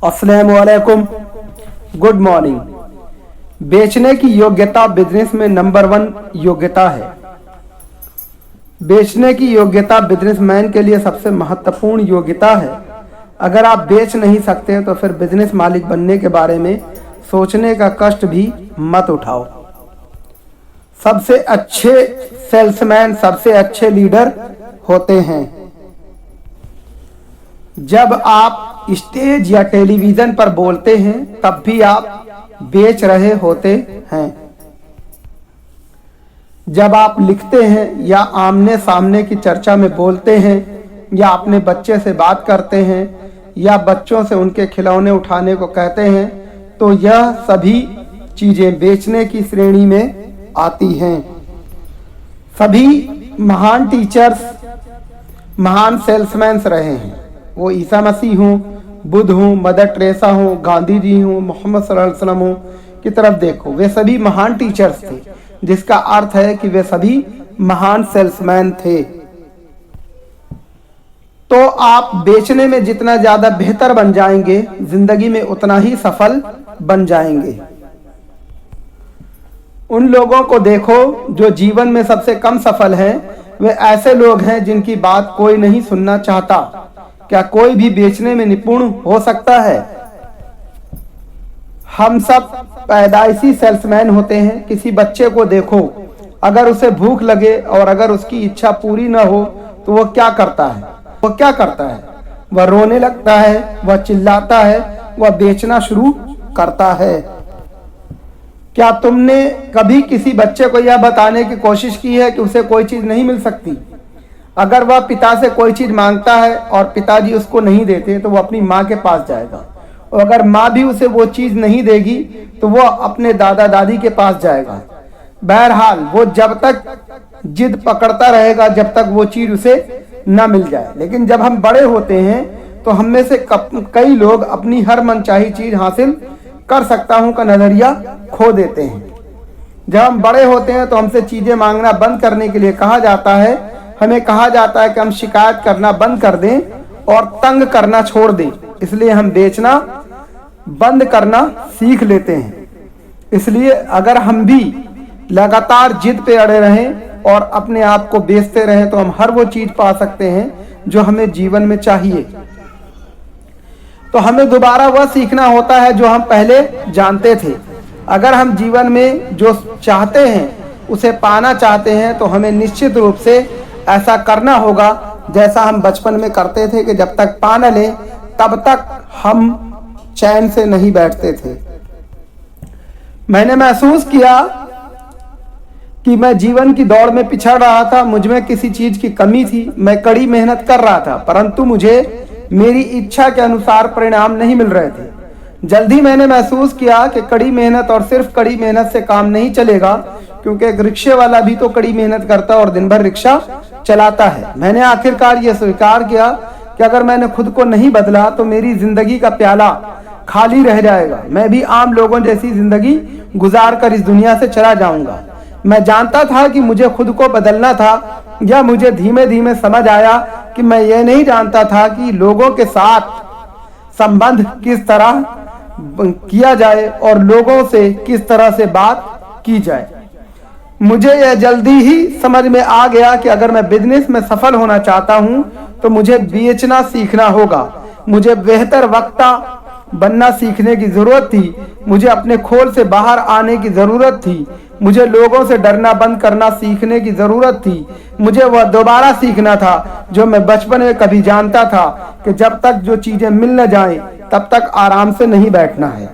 अस्सलामुअलैकुम, good morning. बेचने की योग्यता बिजनेस में नंबर 1 योग्यता है। बेचने की योग्यता बिजनेसमैन के लिए सबसे महत्वपूर्ण योग्यता है। अगर आप बेच नहीं सकते तो फिर बिजनेस मालिक बनने के बारे में सोचने का कष्ट भी मत उठाओ। सबसे अच्छे सेल्समैन सबसे अच्छे लीडर होते हैं। जब आप स्टेज या टेलीविजन पर बोलते हैं तब भी आप बेच रहे होते हैं। जब आप लिखते हैं या आमने सामने की चर्चा में बोलते हैं या अपने बच्चे से बात करते हैं या बच्चों से उनके खिलौने उठाने को कहते हैं तो यह सभी चीजें बेचने की श्रेणी में आती हैं। सभी महान टीचर्स महान सेल्समैन रहे हैं। वो ईसा मसीह हों, बुद्ध हों, मदर टेरेसा हों, गांधी जी हों, मोहम्मद सल्लल्लाहु अलैहि वसल्लम हों की तरफ देखो, वे सभी महान टीचर्स थे, जिसका अर्थ है कि वे सभी महान सेल्समैन थे। तो आप बेचने में जितना ज्यादा बेहतर बन जाएंगे, जिंदगी में उतना ही सफल बन जाएंगे। उन लोगों को देखो जो जीवन में सबसे कम सफल हैं, वे ऐसे लोग हैं जिनकी बात कोई नहीं सुनना चाहता। क्या कोई भी बेचने में निपुण हो सकता है? हम सब पैदाइशी सेल्समैन होते हैं। किसी बच्चे को देखो, अगर उसे भूख लगे और अगर उसकी इच्छा पूरी न हो तो वह क्या करता है? वह रोने लगता है, वह चिल्लाता है, वह बेचना शुरू करता है। क्या तुमने कभी किसी बच्चे को यह बताने की कोशिश की है कि उसे कोई चीज नहीं मिल सकती? अगर वह पिता से कोई चीज मांगता है और पिताजी उसको नहीं देते तो वह अपनी माँ के पास जाएगा, और अगर माँ भी उसे वो चीज नहीं देगी तो वह अपने दादा दादी के पास जाएगा। बहरहाल वो जब तक जिद पकड़ता रहेगा जब तक वो चीज उसे न मिल जाए। लेकिन जब हम बड़े होते हैं तो हम में से कई लोग अपनी हर मनचाही चीज हासिल कर सकता हूं का नजरिया खो देते हैं। जब हम बड़े होते हैं तो हमसे चीजें मांगना बंद करने के लिए कहा जाता है। हमें कहा जाता है कि हम शिकायत करना बंद कर दें और तंग करना छोड़ दें। इसलिए हम बेचना बंद करना सीख लेते हैं। इसलिए अगर हम भी लगातार जिद पे अड़े रहें और अपने आप को बेचते रहें तो हम हर वो चीज पा सकते हैं जो हमें जीवन में चाहिए। तो हमें दोबारा वह सीखना होता है जो हम पहले जानते थे। अगर हम जीवन में जो चाहते हैं उसे पाना चाहते हैं तो हमें निश्चित रूप से ऐसा करना होगा जैसा हम बचपन में करते थे कि जब तक पा न लें तब तक हम चैन से नहीं बैठते थे। मैंने महसूस किया कि मैं जीवन की दौड़ में पिछड़ रहा था। मुझ में किसी चीज की कमी थी। मैं कड़ी मेहनत कर रहा था परंतु मुझे मेरी इच्छा के अनुसार परिणाम नहीं मिल रहे थे। जल्दी मैंने महसूस किया कि कड़ी मेहनत और सिर्फ कड़ी मेहनत से काम नहीं चलेगा, क्योंकि एक रिक्शे वाला भी तो कड़ी मेहनत करता और दिन भर रिक्शा चलाता है। मैंने आखिरकार यह स्वीकार किया कि अगर मैंने खुद को नहीं बदला तो मेरी जिंदगी का प्याला खाली रह जाएगा। मैं भी आम लोगों जैसी जिंदगी गुजार कर इस दुनिया से चला जाऊंगा। मैं जानता था कि मुझे खुद को बदलना था। या मुझे धीमे धीमे समझ आया कि मैं ये नहीं जानता था कि लोगों के साथ संबंध किस तरह किया जाए और लोगों से किस तरह से बात की जाए। मुझे यह जल्दी ही समझ में आ गया कि अगर मैं बिजनेस में सफल होना चाहता हूं तो मुझे बेचना सीखना होगा। मुझे बेहतर वक्ता बनना सीखने की जरूरत थी। मुझे अपने खोल से बाहर आने की जरूरत थी। मुझे लोगों से डरना बंद करना सीखने की जरूरत थी। मुझे वह दोबारा सीखना था जो मैं बचपन में कभी जानता था कि जब तक जो चीजें मिल न जाएं तब तक आराम से नहीं बैठना है।